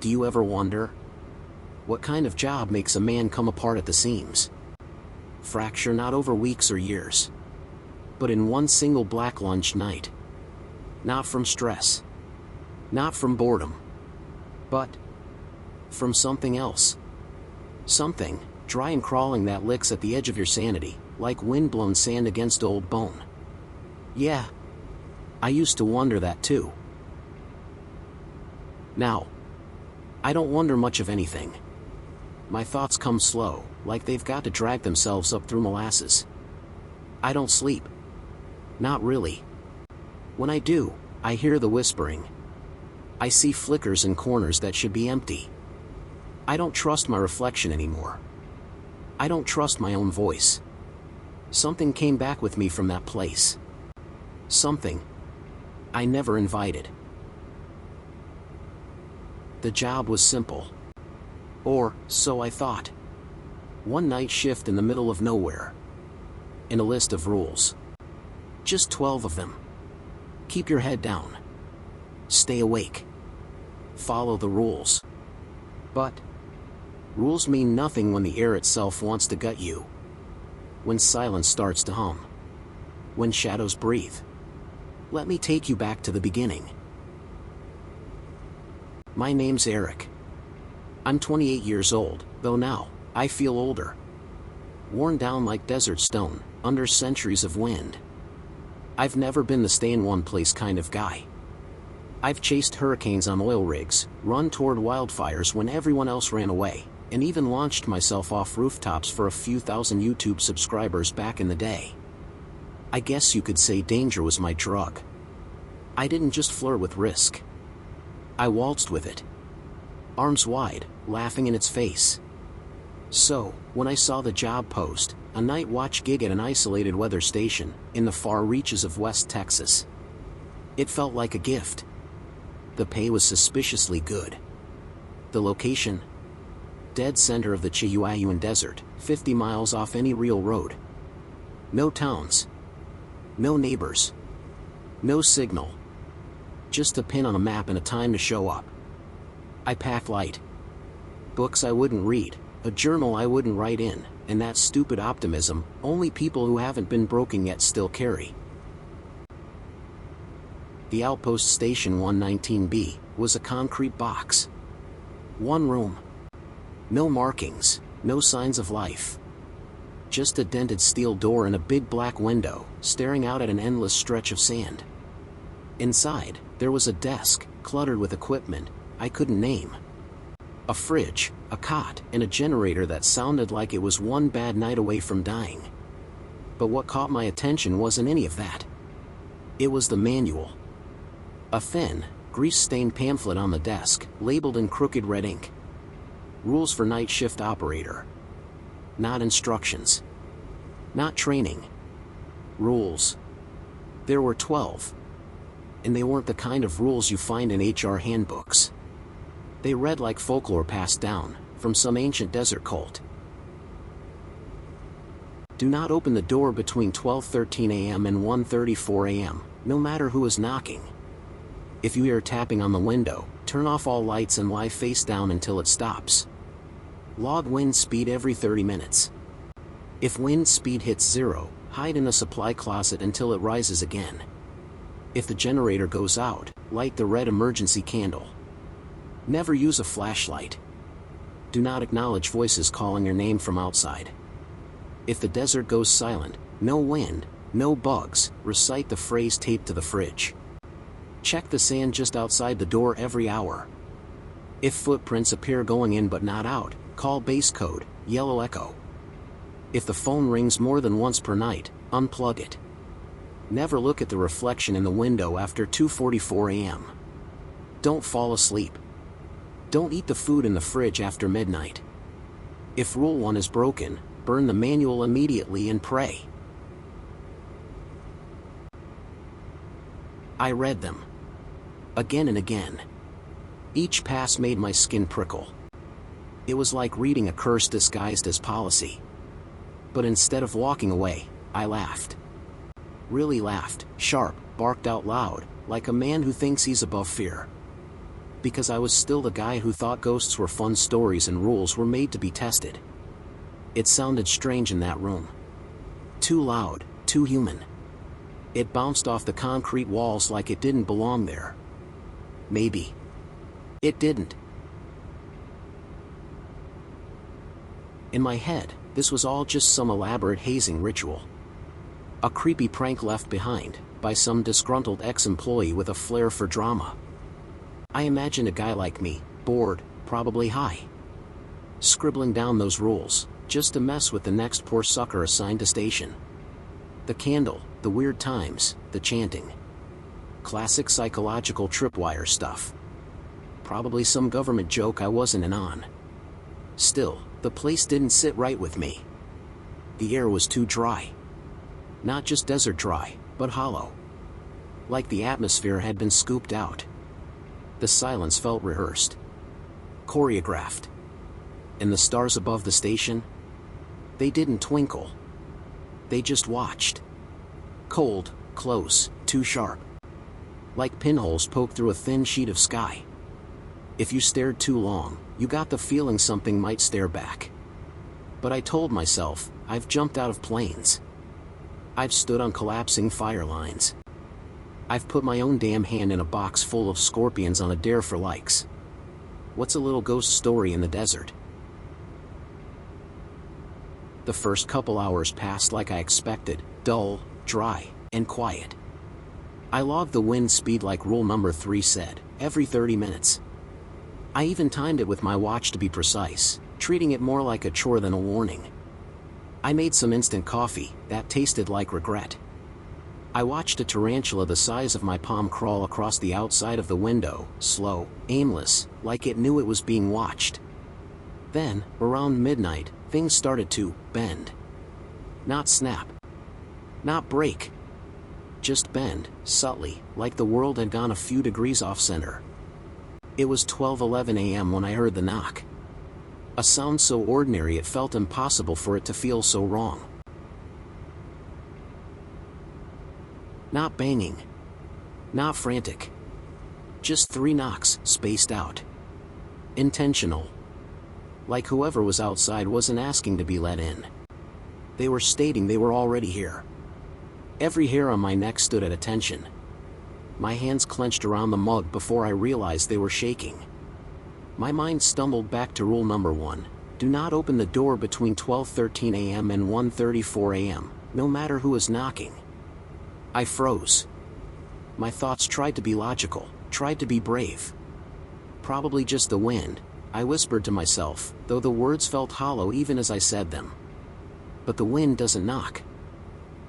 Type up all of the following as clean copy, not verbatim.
Do you ever wonder? What kind of job makes a man come apart at the seams? Fracture not over weeks or years, but in one single black lunch night. Not from stress, not from boredom, but from something else. Something, dry and crawling, that licks at the edge of your sanity, like wind-blown sand against old bone. Yeah, I used to wonder that too. Now, I don't wonder much of anything. My thoughts come slow, like they've got to drag themselves up through molasses. I don't sleep. Not really. When I do, I hear the whispering. I see flickers in corners that should be empty. I don't trust my reflection anymore. I don't trust my own voice. Something came back with me from that place. Something I never invited. The job was simple. Or, so I thought. One night shift in the middle of nowhere. In a list of rules. Just 12 of them. Keep your head down. Stay awake. Follow the rules. But rules mean nothing when the air itself wants to gut you. When silence starts to hum. When shadows breathe. Let me take you back to the beginning. My name's Eric. I'm 28 years old, though now, I feel older. Worn down like desert stone, under centuries of wind. I've never been the stay-in-one-place kind of guy. I've chased hurricanes on oil rigs, run toward wildfires when everyone else ran away, and even launched myself off rooftops for a few thousand YouTube subscribers back in the day. I guess you could say danger was my drug. I didn't just flirt with risk. I waltzed with it. Arms wide, laughing in its face. So, when I saw the job post, a night watch gig at an isolated weather station, in the far reaches of West Texas, it felt like a gift. The pay was suspiciously good. The location? Dead center of the Chihuahuan Desert, 50 miles off any real road. No towns. No neighbors. No signal. Just a pin on a map and a time to show up. I packed light. Books I wouldn't read, a journal I wouldn't write in, and that stupid optimism only people who haven't been broken yet still carry. The outpost station 119B was a concrete box. One room. No markings, no signs of life. Just a dented steel door and a big black window, staring out at an endless stretch of sand. Inside, there was a desk, cluttered with equipment I couldn't name. A fridge, a cot, and a generator that sounded like it was one bad night away from dying. But what caught my attention wasn't any of that. It was the manual. A thin, grease-stained pamphlet on the desk, labeled in crooked red ink. Rules for night shift operator. Not instructions. Not training. Rules. There were 12. And they weren't the kind of rules you find in HR handbooks. They read like folklore passed down from some ancient desert cult. Do not open the door between 12:13 a.m. and 1:34 a.m., no matter who is knocking. If you hear tapping on the window, turn off all lights and lie face down until it stops. Log wind speed every 30 minutes. If wind speed hits 0, hide in a supply closet until it rises again. If the generator goes out, light the red emergency candle. Never use a flashlight. Do not acknowledge voices calling your name from outside. If the desert goes silent, no wind, no bugs, recite the phrase taped to the fridge. Check the sand just outside the door every hour. If footprints appear going in but not out, call base code, yellow echo. If the phone rings more than once per night, unplug it. Never look at the reflection in the window after 2:44 a.m. Don't fall asleep. Don't eat the food in the fridge after midnight. If Rule 1 is broken, burn the manual immediately and pray. I read them. Again and again. Each pass made my skin prickle. It was like reading a curse disguised as policy. But instead of walking away, I laughed. Really laughed, sharp, barked out loud, like a man who thinks he's above fear. Because I was still the guy who thought ghosts were fun stories and rules were made to be tested. It sounded strange in that room. Too loud, too human. It bounced off the concrete walls like it didn't belong there. Maybe it didn't. In my head, this was all just some elaborate hazing ritual. A creepy prank left behind by some disgruntled ex-employee with a flair for drama. I imagined a guy like me, bored, probably high, scribbling down those rules, just to mess with the next poor sucker assigned to station. The candle, the weird times, the chanting. Classic psychological tripwire stuff. Probably some government joke I wasn't in on. Still, the place didn't sit right with me. The air was too dry. Not just desert dry, but hollow. Like the atmosphere had been scooped out. The silence felt rehearsed. Choreographed. And the stars above the station? They didn't twinkle. They just watched. Cold, close, too sharp. Like pinholes poked through a thin sheet of sky. If you stared too long, you got the feeling something might stare back. But I told myself, I've jumped out of planes. I've stood on collapsing fire lines. I've put my own damn hand in a box full of scorpions on a dare for likes. What's a little ghost story in the desert? The first couple hours passed like I expected, dull, dry, and quiet. I logged the wind speed like rule number 3 said, every 30 minutes. I even timed it with my watch to be precise, treating it more like a chore than a warning. I made some instant coffee that tasted like regret. I watched a tarantula the size of my palm crawl across the outside of the window, slow, aimless, like it knew it was being watched. Then, around midnight, things started to bend. Not snap. Not break. Just bend, subtly, like the world had gone a few degrees off center. It was 12:11 a.m. when I heard the knock. A sound so ordinary it felt impossible for it to feel so wrong. Not banging. Not frantic. Just 3 knocks, spaced out. Intentional. Like whoever was outside wasn't asking to be let in. They were stating they were already here. Every hair on my neck stood at attention. My hands clenched around the mug before I realized they were shaking. My mind stumbled back to rule number 1. Do not open the door between 12:13 a.m. and 1:34 a.m., no matter who is knocking. I froze. My thoughts tried to be logical, tried to be brave. Probably just the wind, I whispered to myself, though the words felt hollow even as I said them. But the wind doesn't knock.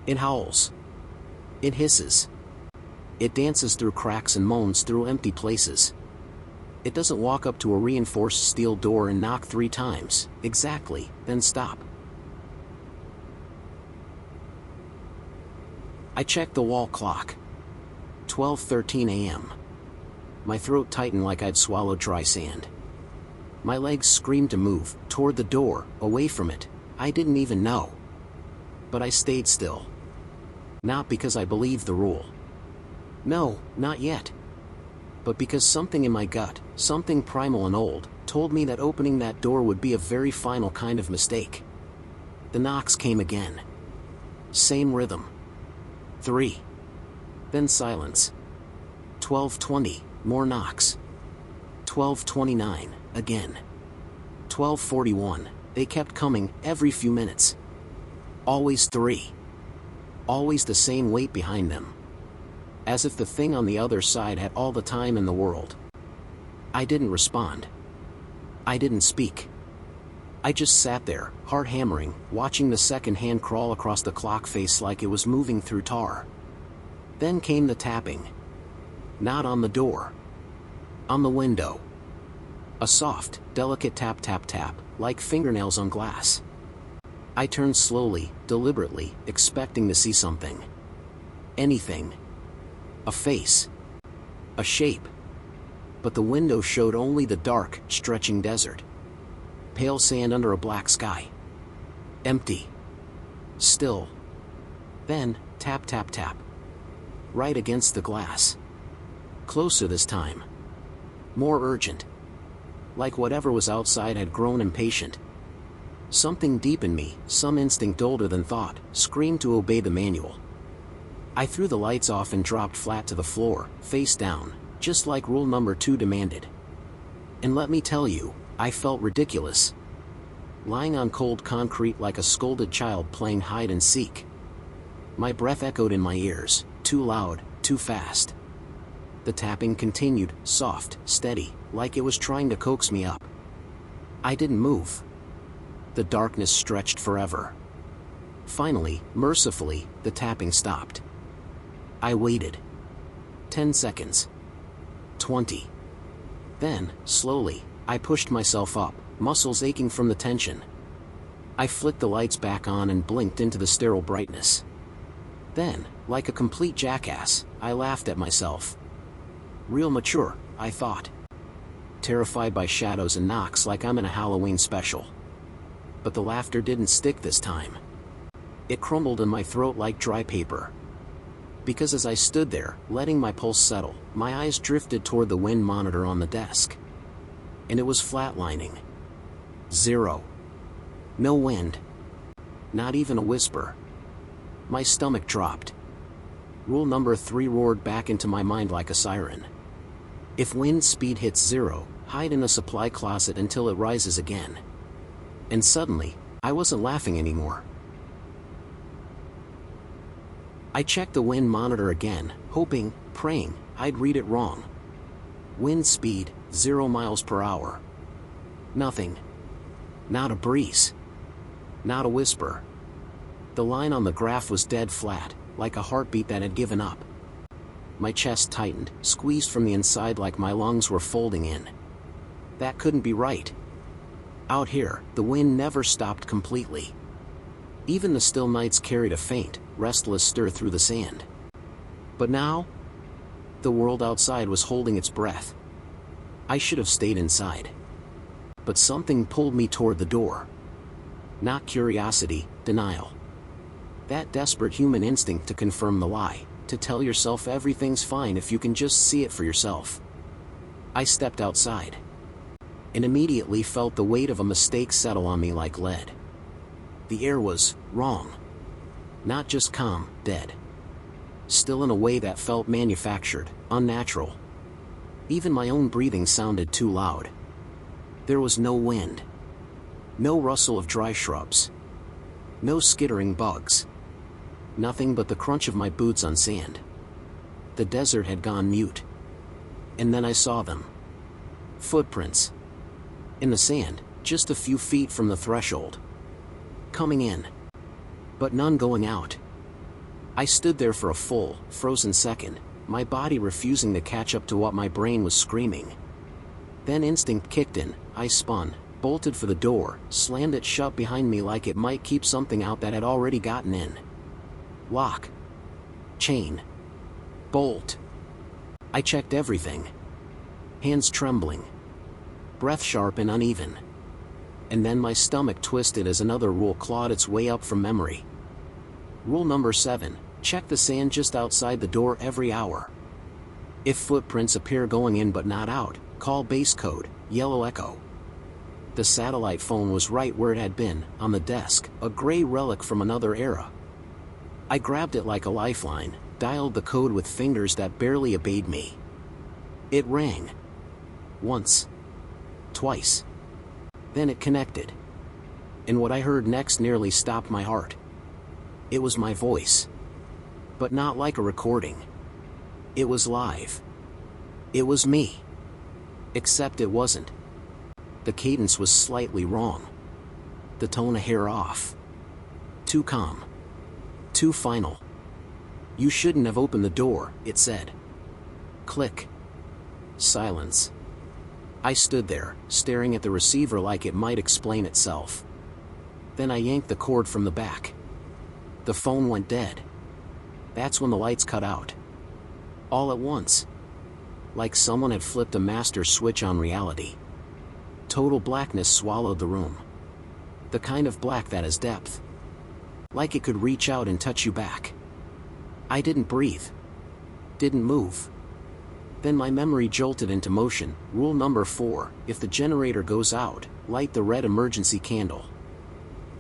It howls. It hisses. It dances through cracks and moans through empty places. It doesn't walk up to a reinforced steel door and knock 3 times, exactly, then stop. I checked the wall clock. 12:13 a.m. My throat tightened like I'd swallowed dry sand. My legs screamed to move, toward the door, away from it. I didn't even know. But I stayed still. Not because I believed the rule. No, not yet. But because something in my gut, something primal and old, told me that opening that door would be a very final kind of mistake. The knocks came again. Same rhythm. 3. Then silence. 12:20, more knocks. 12:29, again. 12:41, they kept coming, every few minutes. Always 3. Always the same weight behind them. As if the thing on the other side had all the time in the world. I didn't respond. I didn't speak. I just sat there, heart hammering, watching the second hand crawl across the clock face like it was moving through tar. Then came the tapping. Not on the door. On the window. A soft, delicate tap tap tap, like fingernails on glass. I turned slowly, deliberately, expecting to see something. Anything. A face. A shape. But the window showed only the dark, stretching desert. Pale sand under a black sky. Empty. Still. Then, tap tap tap. Right against the glass. Closer this time. More urgent. Like whatever was outside had grown impatient. Something deep in me, some instinct older than thought, screamed to obey the manual. I threw the lights off and dropped flat to the floor, face down, just like rule number 2 demanded. And let me tell you, I felt ridiculous. Lying on cold concrete like a scolded child playing hide and seek. My breath echoed in my ears, too loud, too fast. The tapping continued, soft, steady, like it was trying to coax me up. I didn't move. The darkness stretched forever. Finally, mercifully, the tapping stopped. I waited. 10 seconds. 20. Then, slowly, I pushed myself up, muscles aching from the tension. I flicked the lights back on and blinked into the sterile brightness. Then, like a complete jackass, I laughed at myself. Real mature, I thought. Terrified by shadows and knocks like I'm in a Halloween special. But the laughter didn't stick this time. It crumbled in my throat like dry paper. Because as I stood there, letting my pulse settle, my eyes drifted toward the wind monitor on the desk. And it was flatlining. 0. No wind. Not even a whisper. My stomach dropped. Rule number 3 roared back into my mind like a siren. If wind speed hits 0, hide in a supply closet until it rises again. And suddenly, I wasn't laughing anymore. I checked the wind monitor again, hoping, praying, I'd read it wrong. Wind speed, 0 miles per hour. Nothing. Not a breeze. Not a whisper. The line on the graph was dead flat, like a heartbeat that had given up. My chest tightened, squeezed from the inside like my lungs were folding in. That couldn't be right. Out here, the wind never stopped completely. Even the still nights carried a faint, restless stir through the sand. But now, the world outside was holding its breath. I should have stayed inside. But something pulled me toward the door. Not curiosity, denial. That desperate human instinct to confirm the lie, to tell yourself everything's fine if you can just see it for yourself. I stepped outside. And immediately felt the weight of a mistake settle on me like lead. The air was wrong. Not just calm, dead. Still in a way that felt manufactured, unnatural. Even my own breathing sounded too loud. There was no wind. No rustle of dry shrubs. No skittering bugs. Nothing but the crunch of my boots on sand. The desert had gone mute. And then I saw them. Footprints. In the sand, just a few feet from the threshold. Coming in. But none going out. I stood there for a full, frozen second, my body refusing to catch up to what my brain was screaming. Then instinct kicked in, I spun, bolted for the door, slammed it shut behind me like it might keep something out that had already gotten in. Lock. Chain. Bolt. I checked everything. Hands trembling. Breath sharp and uneven. And then my stomach twisted as another rule clawed its way up from memory. Rule number 7, check the sand just outside the door every hour. If footprints appear going in but not out, call base code, yellow echo. The satellite phone was right where it had been, on the desk, a gray relic from another era. I grabbed it like a lifeline, dialed the code with fingers that barely obeyed me. It rang. Once. Twice. Then it connected. And what I heard next nearly stopped my heart. It was my voice. But not like a recording. It was live. It was me. Except it wasn't. The cadence was slightly wrong. The tone a hair off. Too calm. Too final. You shouldn't have opened the door, it said. Click. Silence. I stood there, staring at the receiver like it might explain itself. Then I yanked the cord from the back. The phone went dead. That's when the lights cut out. All at once. Like someone had flipped a master switch on reality. Total blackness swallowed the room. The kind of black that has depth. Like it could reach out and touch you back. I didn't breathe. Didn't move. Then my memory jolted into motion. Rule number 4, if the generator goes out, light the red emergency candle.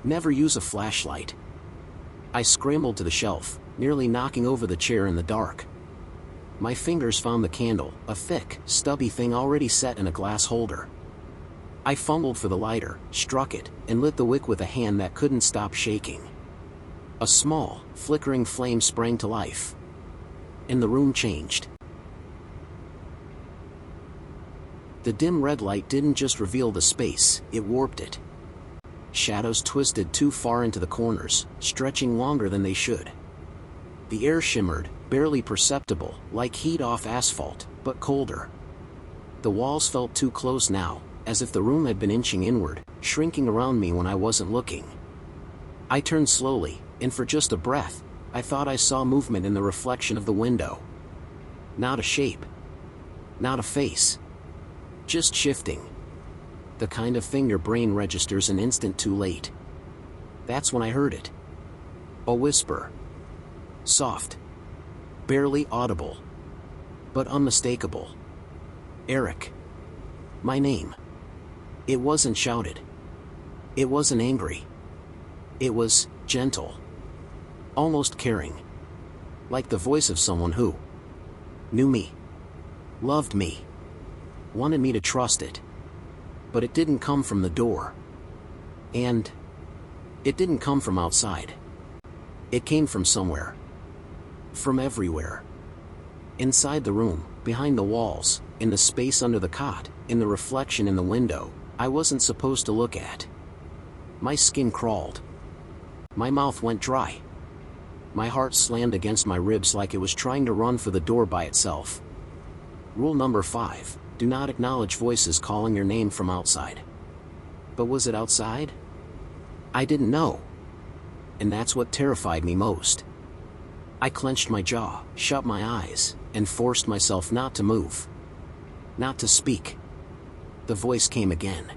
Never use a flashlight. I scrambled to the shelf, nearly knocking over the chair in the dark. My fingers found the candle, a thick, stubby thing already set in a glass holder. I fumbled for the lighter, struck it, and lit the wick with a hand that couldn't stop shaking. A small, flickering flame sprang to life. And the room changed. The dim red light didn't just reveal the space, it warped it. Shadows twisted too far into the corners, stretching longer than they should. The air shimmered, barely perceptible, like heat off asphalt, but colder. The walls felt too close now, as if the room had been inching inward, shrinking around me when I wasn't looking. I turned slowly, and for just a breath, I thought I saw movement in the reflection of the window. Not a shape. Not a face. Just shifting. The kind of thing your brain registers an instant too late. That's when I heard it. A whisper. Soft. Barely audible. But unmistakable. Eric. My name. It wasn't shouted. It wasn't angry. It was gentle. Almost caring. Like the voice of someone who knew me. Loved me. Wanted me to trust it. But it didn't come from the door. And it didn't come from outside. It came from somewhere. From everywhere. Inside the room, behind the walls, in the space under the cot, in the reflection in the window, I wasn't supposed to look at. My skin crawled. My mouth went dry. My heart slammed against my ribs like it was trying to run for the door by itself. Rule number 5. Do not acknowledge voices calling your name from outside. But was it outside? I didn't know. And that's what terrified me most. I clenched my jaw, shut my eyes, and forced myself not to move. Not to speak. The voice came again.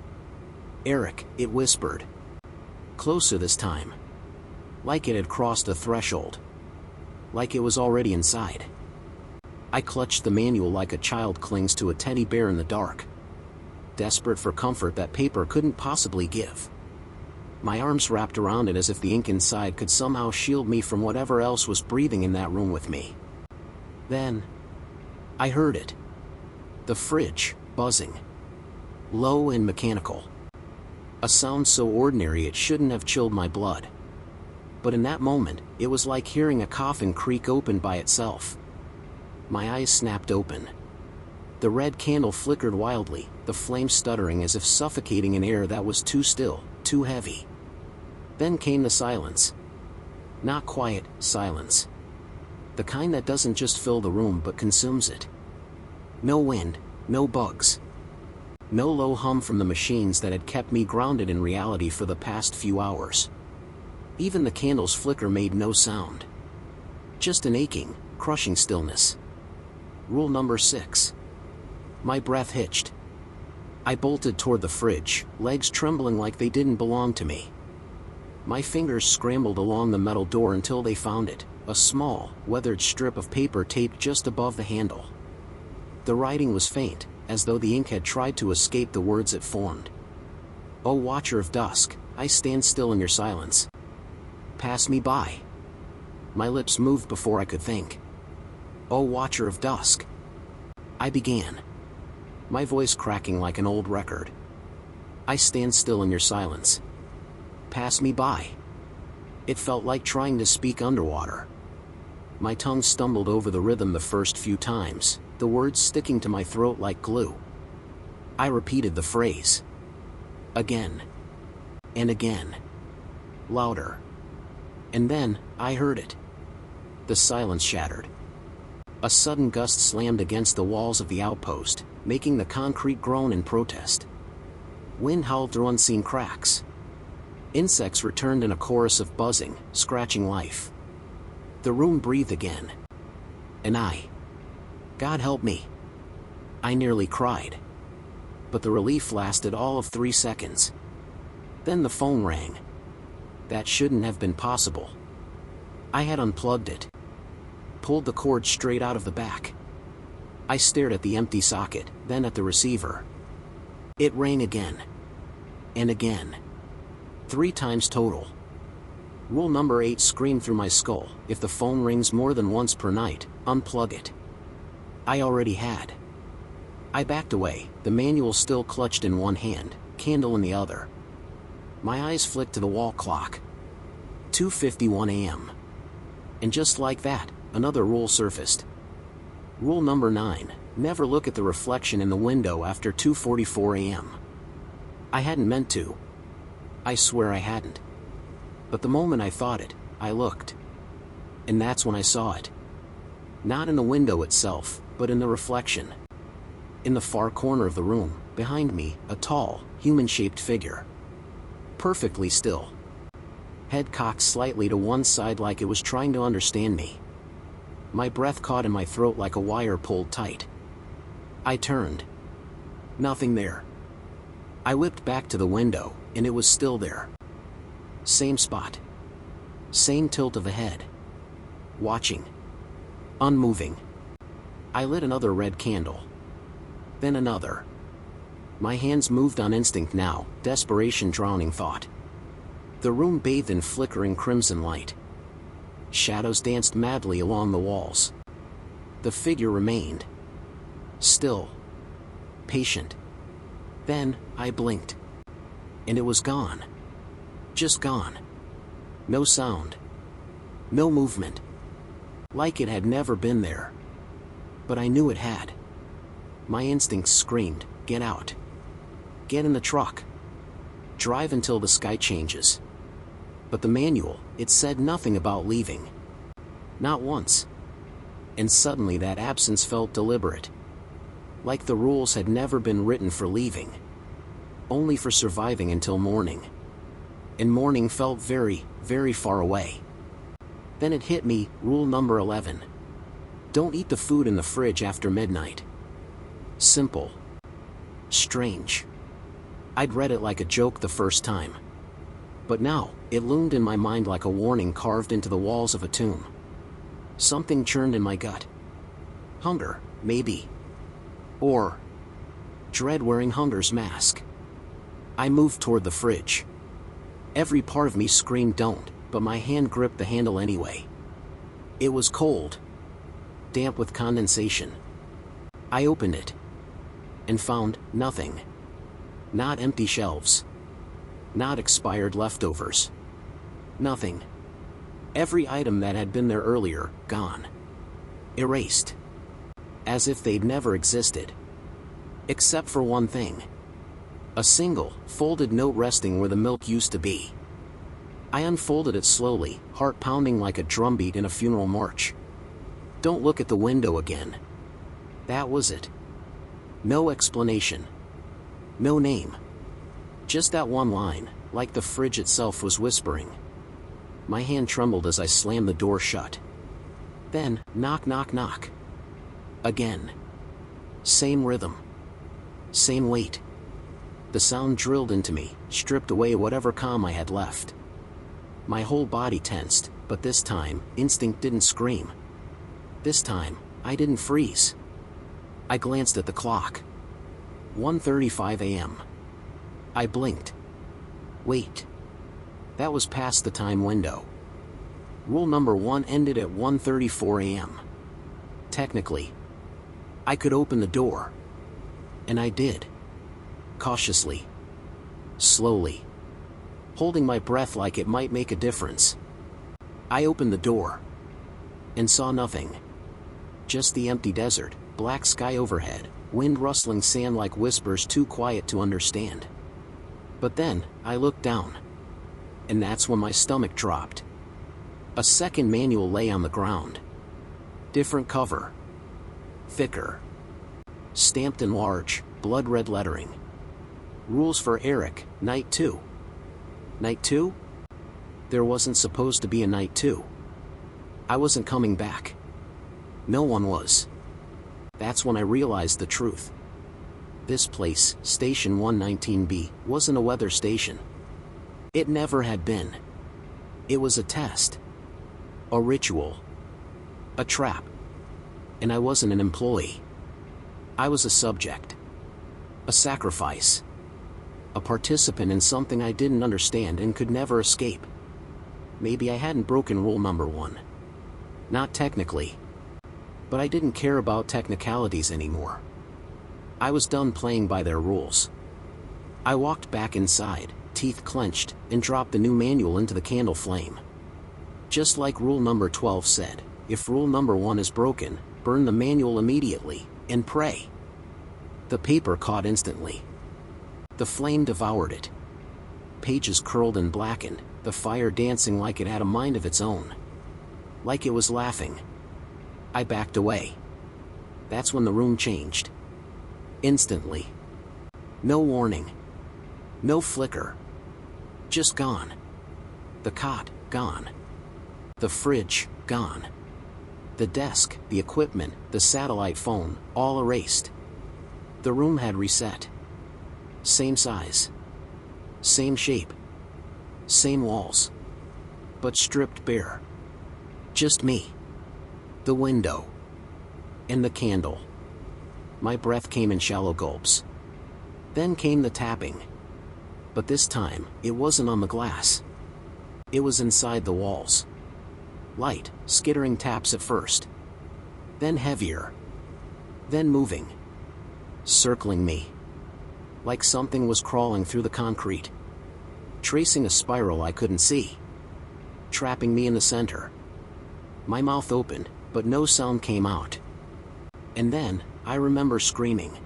Eric, it whispered. Closer this time. Like it had crossed a threshold. Like it was already inside. I clutched the manual like a child clings to a teddy bear in the dark. Desperate for comfort that paper couldn't possibly give. My arms wrapped around it as if the ink inside could somehow shield me from whatever else was breathing in that room with me. Then, I heard it. The fridge, buzzing. Low and mechanical. A sound so ordinary it shouldn't have chilled my blood. But in that moment, it was like hearing a coffin creak open by itself. My eyes snapped open. The red candle flickered wildly, the flame stuttering as if suffocating in air that was too still, too heavy. Then came the silence. Not quiet, silence. The kind that doesn't just fill the room but consumes it. No wind, no bugs. No low hum from the machines that had kept me grounded in reality for the past few hours. Even the candle's flicker made no sound. Just an aching, crushing stillness. Rule number 6. My breath hitched. I bolted toward the fridge, legs trembling like they didn't belong to me. My fingers scrambled along the metal door until they found it, a small, weathered strip of paper taped just above the handle. The writing was faint, as though the ink had tried to escape the words it formed. O watcher of dusk, I stand still in your silence. Pass me by. My lips moved before I could think. O watcher of dusk. I began. My voice cracking like an old record. I stand still in your silence. Pass me by. It felt like trying to speak underwater. My tongue stumbled over the rhythm the first few times, the words sticking to my throat like glue. I repeated the phrase. Again. And again. Louder. And then, I heard it. The silence shattered. A sudden gust slammed against the walls of the outpost, making the concrete groan in protest. Wind howled through unseen cracks. Insects returned in a chorus of buzzing, scratching life. The room breathed again. And God help me. I nearly cried. But the relief lasted all of 3 seconds. Then the phone rang. That shouldn't have been possible. I had unplugged it. Pulled the cord straight out of the back. I stared at the empty socket, then at the receiver. It rang again. And again. 3 times total. Rule number 8 screamed through my skull: if the phone rings more than once per night, unplug it. I already had. I backed away, the manual still clutched in one hand, candle in the other. My eyes flicked to the wall clock. 2:51 a.m. And just like that, another rule surfaced. Rule number 9, never look at the reflection in the window after 2:44 a.m. I hadn't meant to. I swear I hadn't. But the moment I thought it, I looked. And that's when I saw it. Not in the window itself, but in the reflection. In the far corner of the room, behind me, a tall, human-shaped figure. Perfectly still. Head cocked slightly to one side like it was trying to understand me. My breath caught in my throat like a wire pulled tight. I turned. Nothing there. I whipped back to the window, and it was still there. Same spot. Same tilt of the head. Watching. Unmoving. I lit another red candle. Then another. My hands moved on instinct now, desperation drowning thought. The room bathed in flickering crimson light. Shadows danced madly along the walls. The figure remained. Still. Patient. Then, I blinked. And it was gone. Just gone. No sound. No movement. Like it had never been there. But I knew it had. My instincts screamed, get out. Get in the truck. Drive until the sky changes. But the manual, it said nothing about leaving. Not once. And suddenly that absence felt deliberate. Like the rules had never been written for leaving. Only for surviving until morning. And morning felt very, very far away. Then it hit me, rule number 11. Don't eat the food in the fridge after midnight. Simple. Strange. I'd read it like a joke the first time. But now, it loomed in my mind like a warning carved into the walls of a tomb. Something churned in my gut. Hunger, maybe. Or dread wearing hunger's mask. I moved toward the fridge. Every part of me screamed don't, but my hand gripped the handle anyway. It was cold. Damp with condensation. I opened it. And found nothing. Not empty shelves. Not expired leftovers. Nothing. Every item that had been there earlier, gone. Erased. As if they'd never existed. Except for one thing. A single, folded note resting where the milk used to be. I unfolded it slowly, heart pounding like a drumbeat in a funeral march. Don't look at the window again. That was it. No explanation. No name. Just that one line, like the fridge itself was whispering. My hand trembled as I slammed the door shut. Then, knock knock knock. Again. Same rhythm. Same weight. The sound drilled into me, stripped away whatever calm I had left. My whole body tensed, but this time, instinct didn't scream. This time, I didn't freeze. I glanced at the clock. 1:35 a.m. I blinked. Wait. That was past the time window. Rule number 1 ended at 1:34 a.m. Technically. I could open the door. And I did. Cautiously. Slowly. Holding my breath like it might make a difference. I opened the door. And saw nothing. Just the empty desert, black sky overhead, wind rustling sand like whispers too quiet to understand. But then, I looked down. And that's when my stomach dropped. A second manual lay on the ground. Different cover. Thicker. Stamped in large, blood-red lettering. Rules for Eric, Night 2. Night 2? There wasn't supposed to be a Night 2. I wasn't coming back. No one was. That's when I realized the truth. This place, Station 119B, wasn't a weather station. It never had been. It was a test. A ritual. A trap. And I wasn't an employee. I was a subject. A sacrifice. A participant in something I didn't understand and could never escape. Maybe I hadn't broken rule number 1. Not technically. But I didn't care about technicalities anymore. I was done playing by their rules. I walked back inside, teeth clenched, and dropped the new manual into the candle flame. Just like rule number 12 said, if rule number 1 is broken, burn the manual immediately, and pray. The paper caught instantly. The flame devoured it. Pages curled and blackened, the fire dancing like it had a mind of its own. Like it was laughing. I backed away. That's when the room changed. Instantly. No warning. No flicker. Just gone. The cot, gone. The fridge, gone. The desk, the equipment, the satellite phone, all erased. The room had reset. Same size. Same shape. Same walls. But stripped bare. Just me. The window. And the candle. My breath came in shallow gulps. Then came the tapping. But this time, it wasn't on the glass. It was inside the walls. Light, skittering taps at first. Then heavier. Then moving. Circling me. Like something was crawling through the concrete. Tracing a spiral I couldn't see. Trapping me in the center. My mouth opened, but no sound came out. And then, I remember screaming.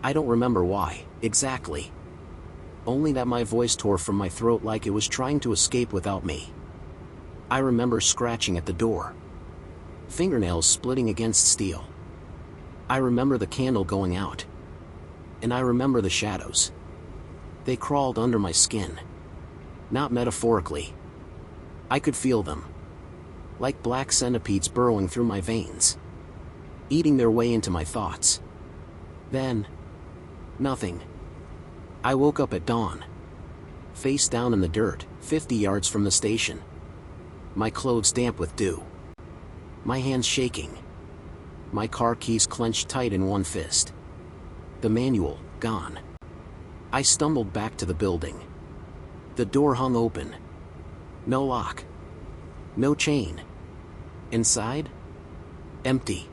I don't remember why, exactly. Only that my voice tore from my throat like it was trying to escape without me. I remember scratching at the door. Fingernails splitting against steel. I remember the candle going out. And I remember the shadows. They crawled under my skin. Not metaphorically. I could feel them. Like black centipedes burrowing through my veins. Eating their way into my thoughts. Then, nothing. I woke up at dawn. Face down in the dirt, 50 yards from the station. My clothes damp with dew. My hands shaking. My car keys clenched tight in one fist. The manual, gone. I stumbled back to the building. The door hung open. No lock. No chain. Inside? Empty.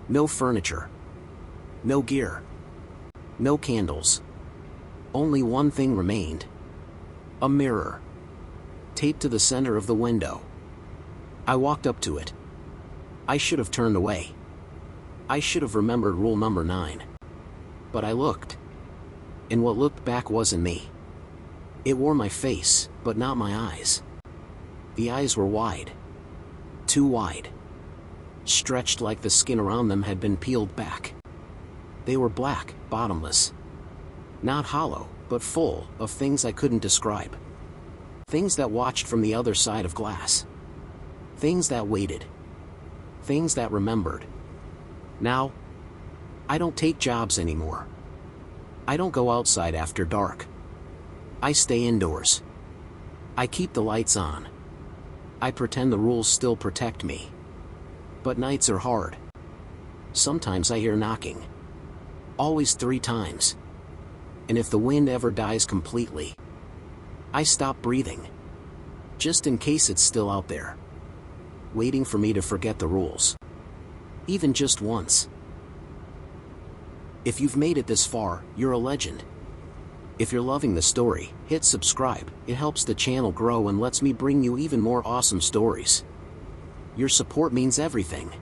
No furniture. No gear. No candles. Only one thing remained. A mirror. Taped to the center of the window. I walked up to it. I should have turned away. I should have remembered rule number 9. But I looked. And what looked back wasn't me. It wore my face, but not my eyes. The eyes were wide. Too wide. Stretched like the skin around them had been peeled back. They were black, bottomless. Not hollow, but full of things I couldn't describe. Things that watched from the other side of glass. Things that waited. Things that remembered. Now, I don't take jobs anymore. I don't go outside after dark. I stay indoors. I keep the lights on. I pretend the rules still protect me. But nights are hard. Sometimes I hear knocking. Always 3 times. And if the wind ever dies completely, I stop breathing. Just in case it's still out there. Waiting for me to forget the rules. Even just once. If you've made it this far, you're a legend. If you're loving the story, hit subscribe. It helps the channel grow and lets me bring you even more awesome stories. Your support means everything.